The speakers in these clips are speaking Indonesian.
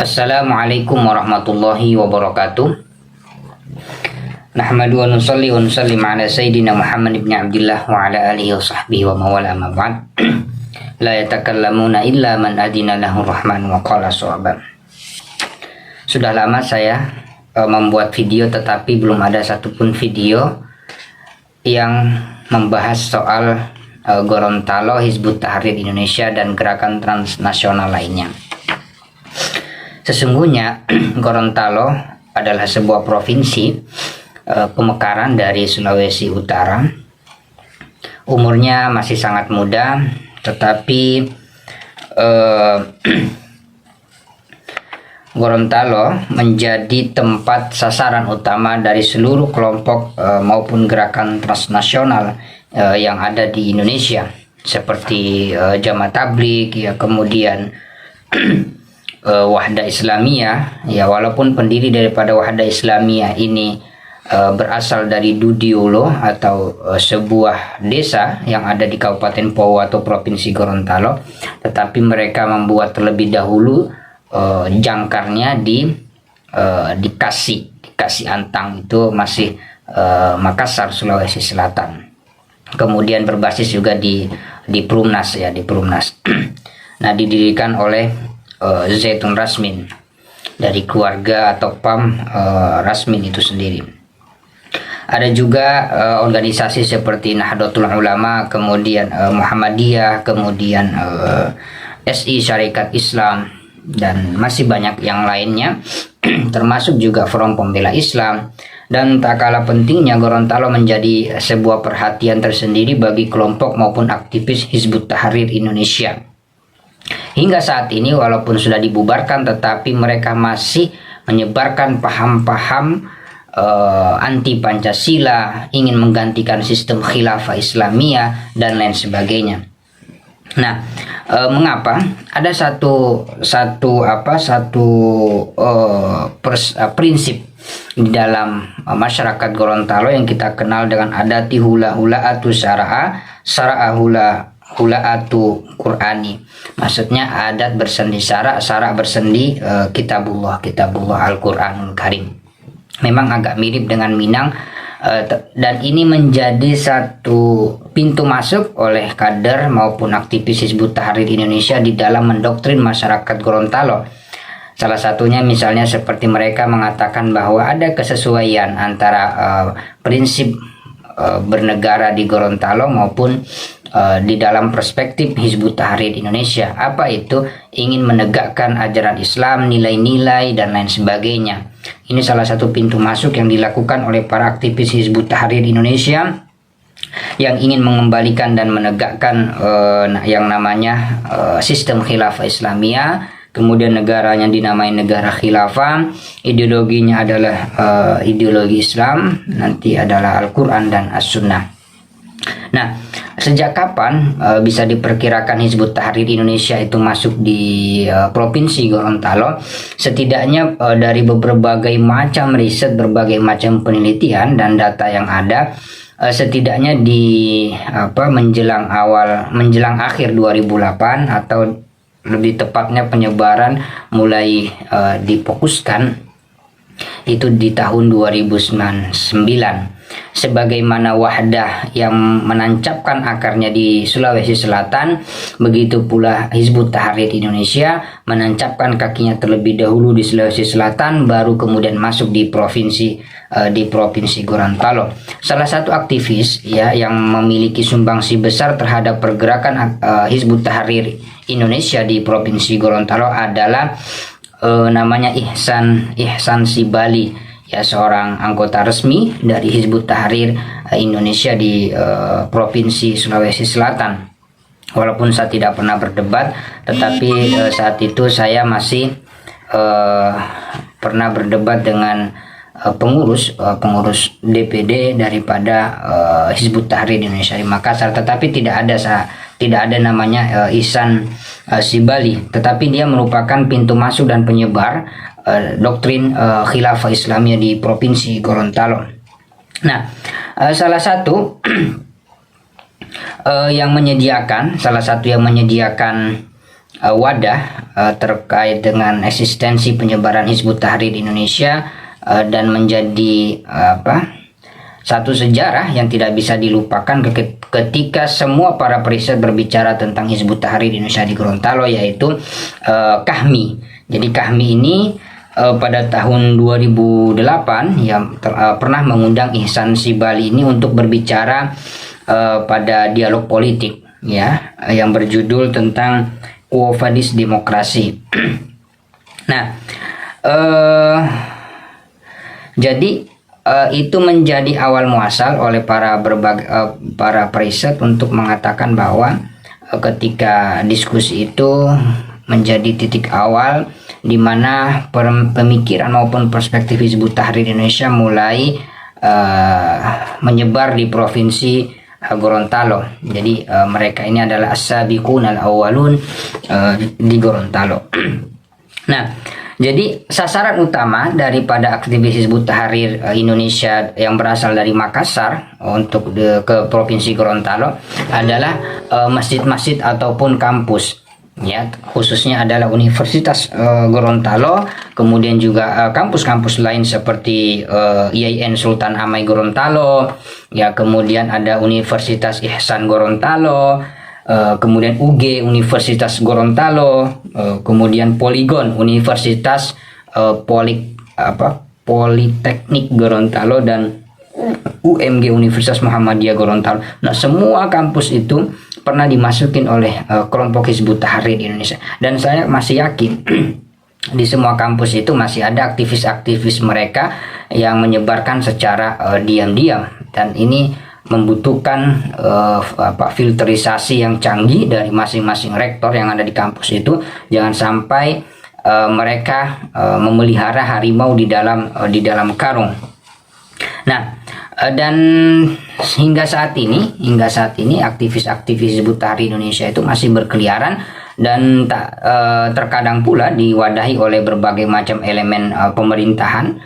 Assalamualaikum warahmatullahi wabarakatuh. Nahmadu wa nusalli wa nusallim ala sayyidina Muhammad ibn Abdullah wa ala alihi wa sahbihi wa mawala amma ba'd. La yatakallamuna illa man adina lahu rahman wa qala sawaban. Sudah lama saya membuat video, tetapi belum ada satupun video yang membahas soal Gorontalo, Hizbut Tahrir Indonesia dan gerakan transnasional lainnya. Sesungguhnya Gorontalo adalah sebuah provinsi pemekaran dari Sulawesi Utara. Umurnya masih sangat muda, tetapi Gorontalo menjadi tempat sasaran utama dari seluruh kelompok maupun gerakan transnasional yang ada di Indonesia, seperti Jamaah Tabligh, ya, kemudian Wahdah Islamiyah, ya, walaupun pendiri daripada Wahdah Islamiyah ini berasal dari Dudiolo atau sebuah desa yang ada di Kabupaten Powo atau Provinsi Gorontalo, tetapi mereka membuat terlebih dahulu jangkarnya di Kasih Antang, itu masih Makassar, Sulawesi Selatan. Kemudian berbasis juga di Perumnas, ya, di Perumnas. Nah, didirikan oleh Zaitun Rasmin dari keluarga atau PAM Rasmin itu sendiri. Ada juga organisasi seperti Nahdlatul Ulama, kemudian Muhammadiyah, kemudian SI Syarikat Islam, dan masih banyak yang lainnya termasuk juga Forum Pembela Islam. Dan tak kalah pentingnya, Gorontalo menjadi sebuah perhatian tersendiri bagi kelompok maupun aktivis Hizbut Tahrir Indonesia. Hingga saat ini walaupun sudah dibubarkan, tetapi mereka masih menyebarkan paham-paham anti Pancasila, ingin menggantikan sistem khilafah Islamiyah dan lain sebagainya. Nah, mengapa ada satu prinsip di dalam masyarakat Gorontalo yang kita kenal dengan adati hula atu syara'a hula'atu Qur'ani. Maksudnya adat bersendi syara' bersendi kitabullah Al-Qur'anul Karim. Memang agak mirip dengan Minang, dan ini menjadi satu pintu masuk oleh kader maupun aktivis Hizbut Tahrir Indonesia di dalam mendoktrin masyarakat Gorontalo. Salah satunya misalnya seperti mereka mengatakan bahwa ada kesesuaian antara prinsip bernegara di Gorontalo maupun di dalam perspektif Hizbut Tahrir Indonesia. Apa itu? Ingin menegakkan ajaran Islam, nilai-nilai dan lain sebagainya. Ini salah satu pintu masuk yang dilakukan oleh para aktivis Hizbut Tahrir Indonesia yang ingin mengembalikan dan menegakkan yang namanya sistem khilafah Islamiyah. Kemudian negaranya dinamai negara khilafah, ideologinya adalah ideologi Islam, nanti adalah Al-Quran dan As-Sunnah. Nah, sejak kapan bisa diperkirakan Hizbut Tahrir Indonesia itu masuk di Provinsi Gorontalo? Setidaknya dari berbagai macam riset, berbagai macam penelitian dan data yang ada, setidaknya di menjelang akhir 2008 atau lebih tepatnya penyebaran mulai difokuskan itu di tahun 2009. Sebagaimana Wahdah yang menancapkan akarnya di Sulawesi Selatan, begitu pula Hizbut Tahrir Indonesia menancapkan kakinya terlebih dahulu di Sulawesi Selatan, baru kemudian masuk di provinsi Gorontalo. Salah satu aktivis, ya, yang memiliki sumbangsi besar terhadap pergerakan Hizbut Tahrir Indonesia di provinsi Gorontalo adalah namanya Ihsan Sibali, ya, seorang anggota resmi dari Hizbut Tahrir Indonesia di provinsi Sulawesi Selatan. Walaupun saya tidak pernah berdebat, tetapi saat itu saya masih pernah berdebat dengan pengurus DPD daripada Hizbut Tahrir Indonesia di Makassar, tetapi tidak ada namanya Ihsan Sibali, tetapi dia merupakan pintu masuk dan penyebar doktrin khilafah Islamiyah di provinsi Gorontalo. Nah, salah satu yang menyediakan wadah terkait dengan eksistensi penyebaran Hizbut Tahrir di Indonesia, dan menjadi satu sejarah yang tidak bisa dilupakan ketika semua para periset berbicara tentang Hizbut Tahrir di Indonesia di Gorontalo, yaitu KHMI. Jadi KHMI ini pada tahun 2008 yang pernah mengundang Ihsan Sibali ini untuk berbicara pada dialog politik, ya, yang berjudul tentang Quo Vadis Demokrasi. Nah, jadi itu menjadi awal muasal oleh para periset untuk mengatakan bahwa ketika diskusi itu menjadi titik awal di mana pemikiran maupun perspektif Hizbut Tahrir Indonesia mulai menyebar di provinsi Gorontalo. Jadi mereka ini adalah as-sabiqun al-awwalun di Gorontalo. Nah, jadi sasaran utama daripada aktivis Hizbut Tahrir Indonesia yang berasal dari Makassar untuk ke provinsi Gorontalo adalah masjid-masjid ataupun kampus, ya, khususnya adalah Universitas Gorontalo, kemudian juga kampus-kampus lain seperti IAIN Sultan Amai Gorontalo, ya, kemudian ada Universitas Ihsan Gorontalo, kemudian UG Universitas Gorontalo, kemudian Poligon Universitas Politeknik Gorontalo, dan UMG Universitas Muhammadiyah Gorontalo. Nah, semua kampus itu pernah dimasukin oleh kelompok Hizbut Tahrir di Indonesia, dan saya masih yakin di semua kampus itu masih ada aktivis-aktivis mereka yang menyebarkan secara diam-diam, dan ini membutuhkan filterisasi yang canggih dari masing-masing rektor yang ada di kampus itu. Jangan sampai mereka memelihara harimau di dalam karung. Nah, dan hingga saat ini aktivis-aktivis Hizbut Tahrir Indonesia itu masih berkeliaran, dan terkadang pula diwadahi oleh berbagai macam elemen pemerintahan,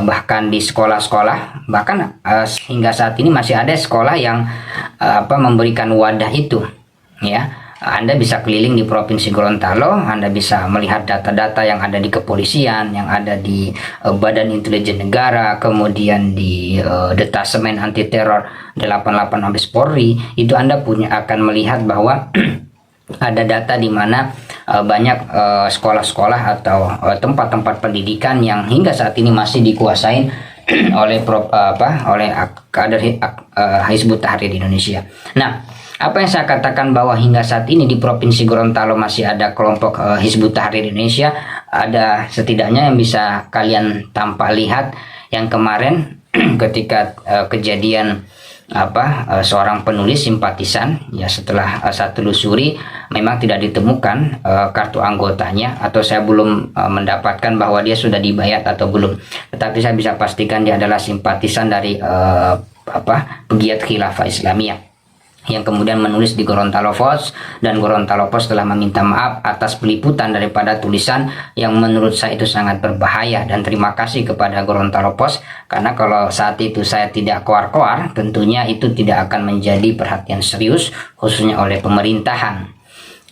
bahkan di sekolah-sekolah, bahkan hingga saat ini masih ada sekolah yang memberikan wadah itu, ya. Anda bisa keliling di Provinsi Gorontalo, Anda bisa melihat data-data yang ada di kepolisian, yang ada di Badan Intelijen Negara, kemudian di Detasemen Anti Teror 88 Mabes Polri. Itu Anda akan melihat bahwa ada data di mana banyak sekolah-sekolah atau tempat-tempat pendidikan yang hingga saat ini masih dikuasain oleh kader Hizbut Tahrir Indonesia. Nah, apa yang saya katakan bahwa hingga saat ini di Provinsi Gorontalo masih ada kelompok Hizbut Tahrir Indonesia, ada setidaknya yang bisa kalian tampak lihat yang kemarin ketika kejadian seorang penulis simpatisan, ya, setelah saya telusuri memang tidak ditemukan kartu anggotanya, atau saya belum mendapatkan bahwa dia sudah dibayar atau belum, tetapi saya bisa pastikan dia adalah simpatisan dari pegiat khilafah Islamiyah yang kemudian menulis di Gorontalo Post, dan Gorontalo Post telah meminta maaf atas peliputan daripada tulisan yang menurut saya itu sangat berbahaya. Dan terima kasih kepada Gorontalo Post, karena kalau saat itu saya tidak koar-koar, tentunya itu tidak akan menjadi perhatian serius khususnya oleh pemerintahan.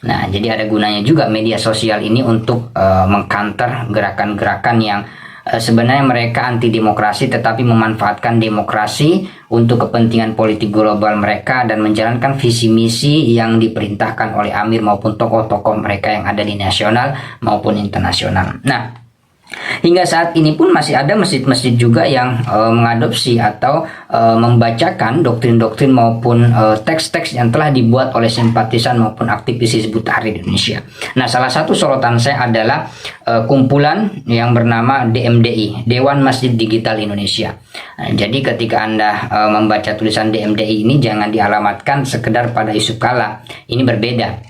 Nah, jadi ada gunanya juga media sosial ini untuk mengcounter gerakan-gerakan yang sebenarnya mereka anti demokrasi tetapi memanfaatkan demokrasi untuk kepentingan politik global mereka dan menjalankan visi misi yang diperintahkan oleh Amir maupun tokoh-tokoh mereka yang ada di nasional maupun internasional. Nah, hingga saat ini pun masih ada masjid-masjid juga yang mengadopsi atau membacakan doktrin-doktrin maupun teks-teks yang telah dibuat oleh simpatisan maupun aktivis Hizbut Tahrir Indonesia. Nah, salah satu sorotan saya adalah kumpulan yang bernama DMDI, Dewan Masjid Digital Indonesia. Nah, jadi ketika Anda membaca tulisan DMDI ini jangan dialamatkan sekedar pada Yusuf Kala. Ini berbeda.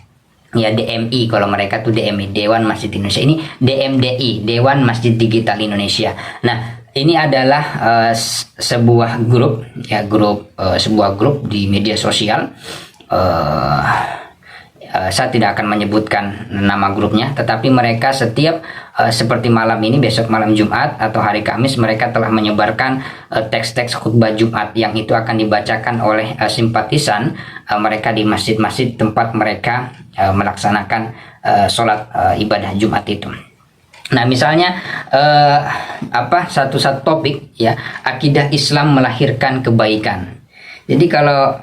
Ya, DMI kalau mereka tuh DMI, Dewan Masjid Indonesia. Ini DMDI, Dewan Masjid Digital Indonesia. Nah, ini adalah sebuah grup, ya, sebuah grup di media sosial. Saya tidak akan menyebutkan nama grupnya, tetapi mereka setiap seperti malam ini, besok malam Jumat atau hari Kamis, mereka telah menyebarkan teks-teks khutbah Jumat yang itu akan dibacakan oleh simpatisan mereka di masjid-masjid tempat mereka melaksanakan sholat ibadah Jumat itu. Nah, misalnya satu topik ya, akidah Islam melahirkan kebaikan. Jadi kalau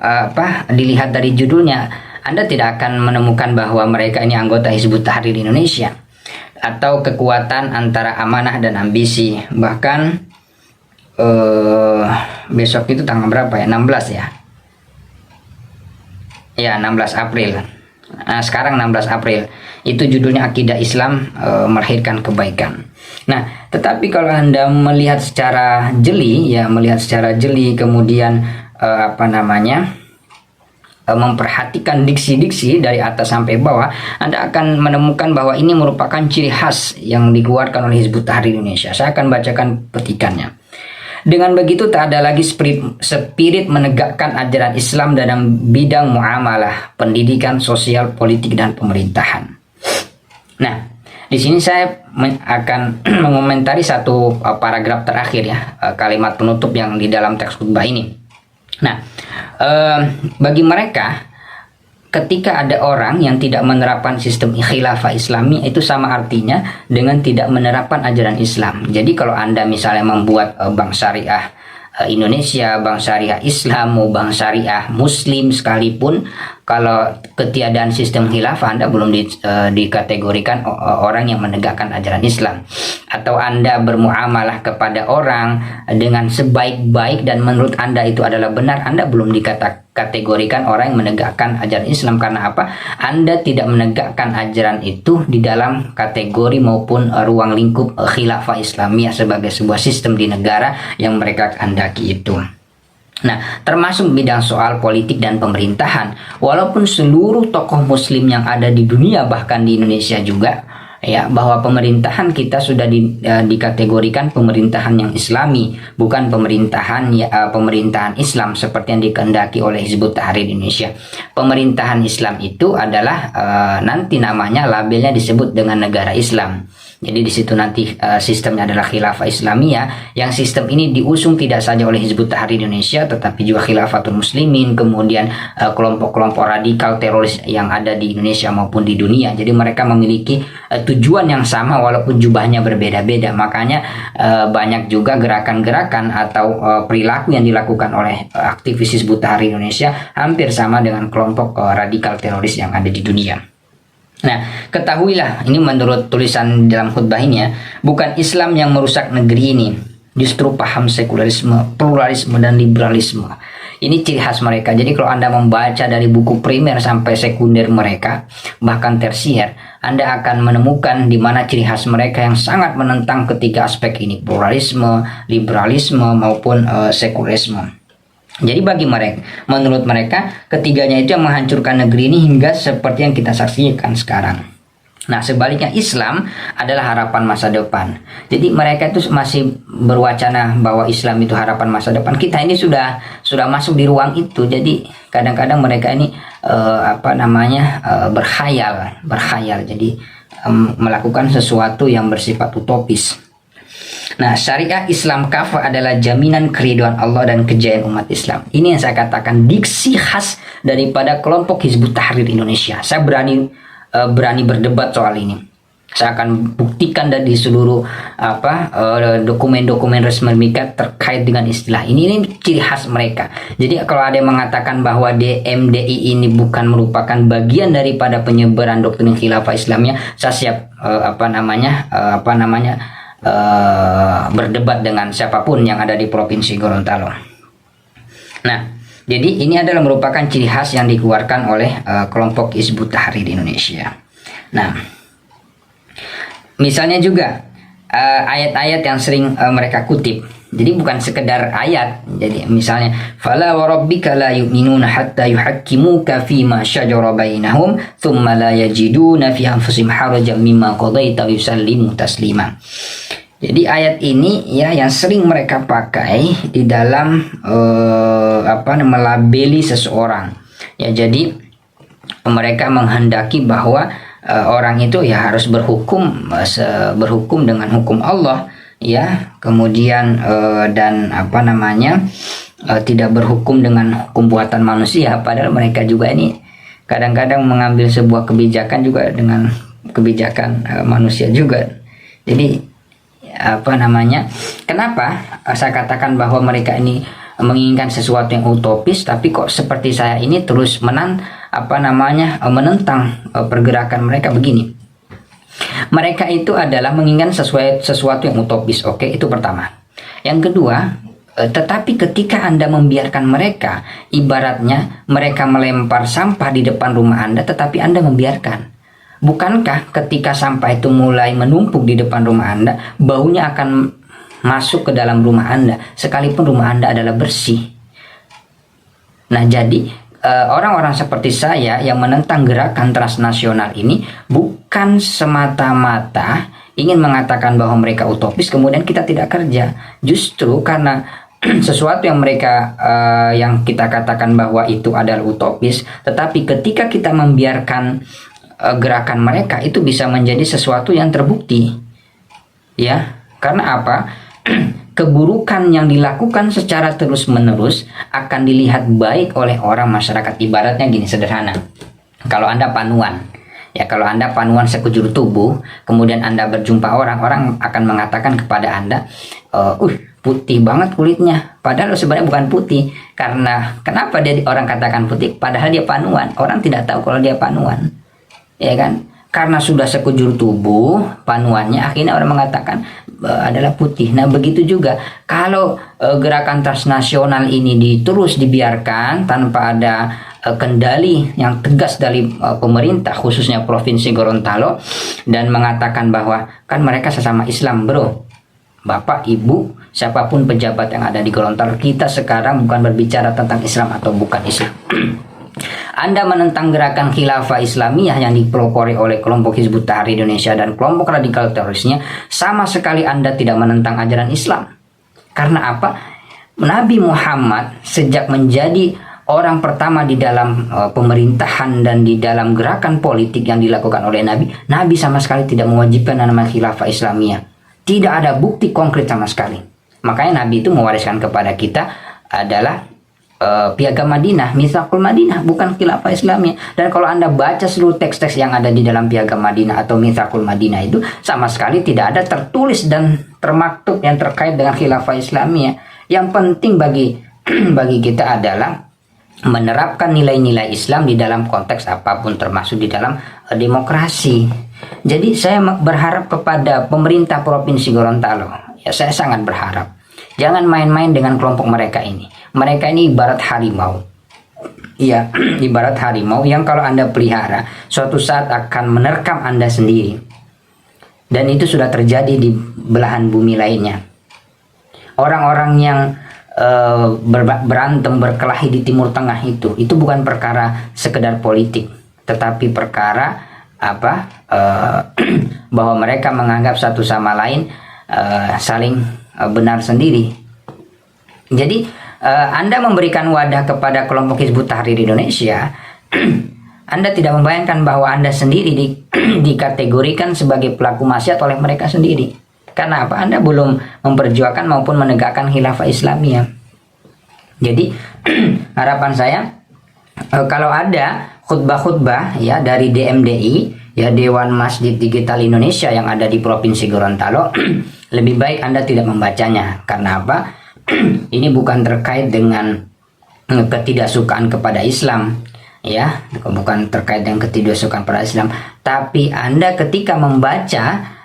dilihat dari judulnya, Anda tidak akan menemukan bahwa mereka ini anggota Hizbut Tahrir Indonesia atau kekuatan antara amanah dan ambisi. Bahkan besok itu tanggal berapa ya? 16 ya. Ya, 16 April. Nah, sekarang 16 April. Itu judulnya akidah Islam melahirkan kebaikan. Nah, tetapi kalau Anda melihat secara jeli kemudian memperhatikan diksi-diksi dari atas sampai bawah, Anda akan menemukan bahwa ini merupakan ciri khas yang dikeluarkan oleh Hizbut Tahrir Indonesia. Saya akan bacakan petikannya. Dengan begitu tak ada lagi spirit menegakkan ajaran Islam dalam bidang muamalah, pendidikan, sosial, politik, dan pemerintahan. Nah, di sini saya akan mengomentari satu paragraf terakhir ya, kalimat penutup yang di dalam teks khutbah ini. Nah, bagi mereka, ketika ada orang yang tidak menerapkan sistem khilafah Islami, itu sama artinya dengan tidak menerapkan ajaran Islam. Jadi kalau Anda misalnya membuat bank syariah Indonesia, bank syariah Islam, mau bank syariah Muslim sekalipun, kalau ketiadaan sistem khilafah, Anda belum dikategorikan orang yang menegakkan ajaran Islam. Atau Anda bermuamalah kepada orang dengan sebaik-baik dan menurut Anda itu adalah benar, Anda belum dikategorikan orang yang menegakkan ajaran Islam. Karena apa? Anda tidak menegakkan ajaran itu di dalam kategori maupun ruang lingkup khilafah Islamiyah sebagai sebuah sistem di negara yang mereka kehendaki itu. Nah, termasuk bidang soal politik dan pemerintahan. Walaupun seluruh tokoh muslim yang ada di dunia, bahkan di Indonesia juga, ya, bahwa pemerintahan kita sudah dikategorikan pemerintahan yang Islami, bukan pemerintahan Islam seperti yang dikehendaki oleh Hizbut Tahrir Indonesia. Pemerintahan Islam itu adalah nanti namanya, labelnya disebut dengan negara Islam. Jadi di situ nanti sistemnya adalah khilafah Islamiyah, yang sistem ini diusung tidak saja oleh Hizbut Tahrir Indonesia tetapi juga Khilafatul Muslimin, kemudian kelompok-kelompok radikal teroris yang ada di Indonesia maupun di dunia. Jadi mereka memiliki tujuan yang sama walaupun jubahnya berbeda-beda. Makanya banyak juga gerakan-gerakan atau perilaku yang dilakukan oleh aktivis Hizbut Tahrir Indonesia hampir sama dengan kelompok radikal teroris yang ada di dunia. Nah, ketahuilah, ini menurut tulisan dalam khutbah ini ya, bukan Islam yang merusak negeri ini, justru paham sekularisme, pluralisme, dan liberalisme. Ini ciri khas mereka. Jadi kalau Anda membaca dari buku primer sampai sekunder mereka, bahkan tersier, Anda akan menemukan di mana ciri khas mereka yang sangat menentang ketiga aspek ini, pluralisme, liberalisme, maupun sekularisme. Jadi bagi mereka, menurut mereka, ketiganya itu yang menghancurkan negeri ini hingga seperti yang kita saksikan sekarang. Nah, sebaliknya Islam adalah harapan masa depan. Jadi mereka itu masih berwacana bahwa Islam itu harapan masa depan. Kita ini sudah masuk di ruang itu. Jadi kadang-kadang mereka ini berkhayal. Jadi melakukan sesuatu yang bersifat utopis. Nah, syariah Islam kafah adalah jaminan keridhaan Allah dan kejayaan umat Islam. Ini yang saya katakan diksi khas daripada kelompok Hizbut Tahrir Indonesia. Saya berani berdebat soal ini. Saya akan buktikan dari seluruh dokumen-dokumen resmi mereka terkait dengan istilah ini. Ini ciri khas mereka. Jadi kalau ada yang mengatakan bahwa DMDI ini bukan merupakan bagian daripada penyebaran doktrin khilafah Islamnya, saya siap berdebat dengan siapapun yang ada di Provinsi Gorontalo. Nah, jadi ini adalah merupakan ciri khas yang dikeluarkan oleh kelompok Hizbut Tahrir Indonesia. Nah, misalnya juga ayat-ayat yang sering mereka kutip. Jadi bukan sekedar ayat. Jadi misalnya, fala wa rabbika la yu'minuna hatta yuhakkimuka fima shajara bainahum thumma la yajiduna fi anfusihim harajan mimma qadaita wa yusallimu taslima. Jadi ayat ini ya yang sering mereka pakai di dalam melabeli seseorang. Ya, jadi mereka menghendaki bahwa orang itu ya harus berhukum dengan hukum Allah, ya, kemudian tidak berhukum dengan hukum buatan manusia. Padahal mereka juga ini kadang-kadang mengambil sebuah kebijakan juga dengan kebijakan manusia juga. Jadi kenapa saya katakan bahwa mereka ini menginginkan sesuatu yang utopis, tapi kok seperti saya ini terus menentang pergerakan mereka begini. Mereka itu adalah menginginkan sesuatu yang utopis. Oke, itu pertama. Yang kedua, tetapi ketika Anda membiarkan mereka, ibaratnya mereka melempar sampah di depan rumah Anda, tetapi Anda membiarkan. Bukankah ketika sampah itu mulai menumpuk di depan rumah Anda, baunya akan masuk ke dalam rumah Anda, sekalipun rumah Anda adalah bersih. Nah, jadi orang-orang seperti saya yang menentang gerakan transnasional ini bukan semata-mata ingin mengatakan bahwa mereka utopis kemudian kita tidak kerja. Justru karena sesuatu yang mereka yang kita katakan bahwa itu adalah utopis, tetapi ketika kita membiarkan gerakan mereka, itu bisa menjadi sesuatu yang terbukti. Ya, karena apa? Keburukan yang dilakukan secara terus-menerus akan dilihat baik oleh orang masyarakat. Ibaratnya gini, sederhana. Kalau Anda panuan, kalau Anda panuan sekujur tubuh, kemudian Anda berjumpa orang akan mengatakan kepada Anda, putih banget kulitnya. Padahal sebenarnya bukan putih. Kenapa orang katakan putih? Padahal dia panuan. Orang tidak tahu kalau dia panuan. Ya kan? Karena sudah sekujur tubuh panuannya, akhirnya orang mengatakan adalah putih. Nah, begitu juga kalau gerakan transnasional ini terus dibiarkan tanpa ada kendali yang tegas dari pemerintah, khususnya Provinsi Gorontalo, dan mengatakan bahwa kan mereka sesama Islam, bro. Bapak, Ibu, siapapun pejabat yang ada di Gorontalo, kita sekarang bukan berbicara tentang Islam atau bukan Islam. Anda menentang gerakan khilafah Islamiyah yang dipelopori oleh kelompok Hizbut Tahrir Indonesia dan kelompok radikal terorisnya, sama sekali Anda tidak menentang ajaran Islam. Karena apa? Nabi Muhammad sejak menjadi orang pertama di dalam pemerintahan dan di dalam gerakan politik yang dilakukan oleh Nabi sama sekali tidak mewajibkan namanya khilafah Islamiyah. Tidak ada bukti konkret sama sekali. Makanya Nabi itu mewariskan kepada kita adalah Piagam Madinah, Mitsaqul Madinah, bukan khilafah Islamiyah. Dan kalau Anda baca seluruh teks-teks yang ada di dalam Piagam Madinah atau Mitsaqul Madinah itu, sama sekali tidak ada tertulis dan termaktub yang terkait dengan khilafah Islamiyah. Yang penting bagi kita adalah menerapkan nilai-nilai Islam di dalam konteks apapun, termasuk di dalam demokrasi. Jadi saya berharap kepada pemerintah Provinsi Gorontalo, saya sangat berharap, jangan main-main dengan kelompok mereka ini. Mereka ini ibarat harimau. Iya, ibarat harimau yang kalau Anda pelihara, suatu saat akan menerkam Anda sendiri. Dan itu sudah terjadi di belahan bumi lainnya. Orang-orang yang berantem, berkelahi di Timur Tengah itu bukan perkara sekedar politik, tetapi perkara bahwa mereka menganggap satu sama lain saling benar sendiri. Jadi Anda memberikan wadah kepada kelompok Hizbut Tahrir Indonesia, Anda tidak membayangkan bahwa Anda sendiri dikategorikan sebagai pelaku maksiat oleh mereka sendiri. Karena apa? Anda belum memperjuangkan maupun menegakkan khilafah Islamiyah. Jadi harapan saya, kalau ada khutbah-khutbah ya dari DMDI, ya Dewan Masjid Digital Indonesia yang ada di Provinsi Gorontalo, lebih baik Anda tidak membacanya. Karena apa? Ini bukan terkait dengan ketidaksukaan kepada Islam, ya, bukan terkait dengan ketidaksukaan pada Islam, tapi Anda ketika membaca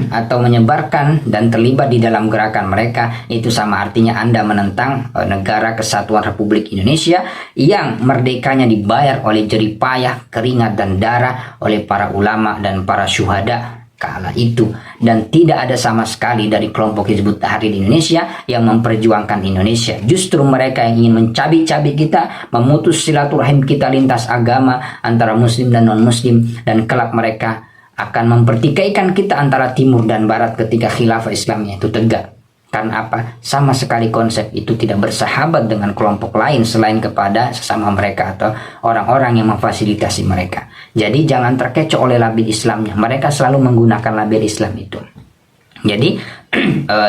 atau menyebarkan dan terlibat di dalam gerakan mereka, itu sama artinya Anda menentang negara kesatuan Republik Indonesia yang merdekanya dibayar oleh jerih payah, keringat dan darah oleh para ulama dan para syuhada kala itu, dan tidak ada sama sekali dari kelompok Hizbut Tahrir Indonesia yang memperjuangkan Indonesia. Justru mereka yang ingin mencabik-cabik kita, memutus silaturahim kita lintas agama antara muslim dan non-muslim, dan kelak mereka akan mempertikaikan kita antara timur dan barat ketika khilafah Islamnya itu tegak. Karena apa? Sama sekali konsep itu tidak bersahabat dengan kelompok lain selain kepada sesama mereka atau orang-orang yang memfasilitasi mereka. Jadi jangan terkecoh oleh label Islamnya. Mereka selalu menggunakan label Islam itu. Jadi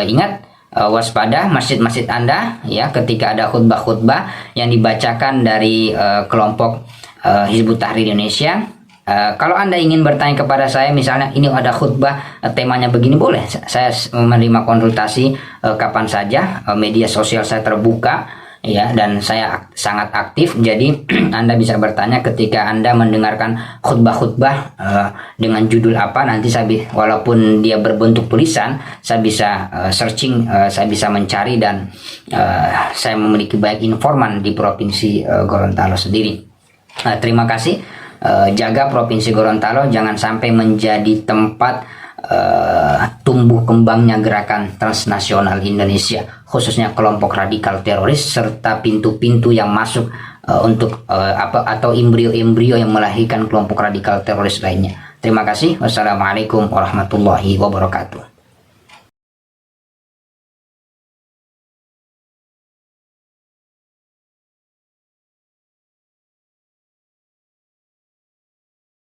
ingat, waspada masjid-masjid Anda ya, ketika ada khutbah-khutbah yang dibacakan dari kelompok Hizbut Tahrir Indonesia, Kalau Anda ingin bertanya kepada saya, misalnya ini ada khutbah temanya begini, boleh. Saya menerima konsultasi kapan saja. Media sosial saya terbuka, ya, dan saya sangat aktif. Jadi Anda bisa bertanya ketika Anda mendengarkan khutbah-khutbah dengan judul apa, nanti walaupun dia berbentuk tulisan, saya bisa searching, saya bisa mencari, dan saya memiliki banyak informan di Provinsi Gorontalo sendiri. Terima kasih. Jaga Provinsi Gorontalo jangan sampai menjadi tempat tumbuh kembangnya gerakan transnasional Indonesia, khususnya kelompok radikal teroris serta pintu-pintu yang masuk untuk atau embrio-embrio yang melahirkan kelompok radikal teroris lainnya. Terima kasih. Wassalamualaikum warahmatullahi wabarakatuh.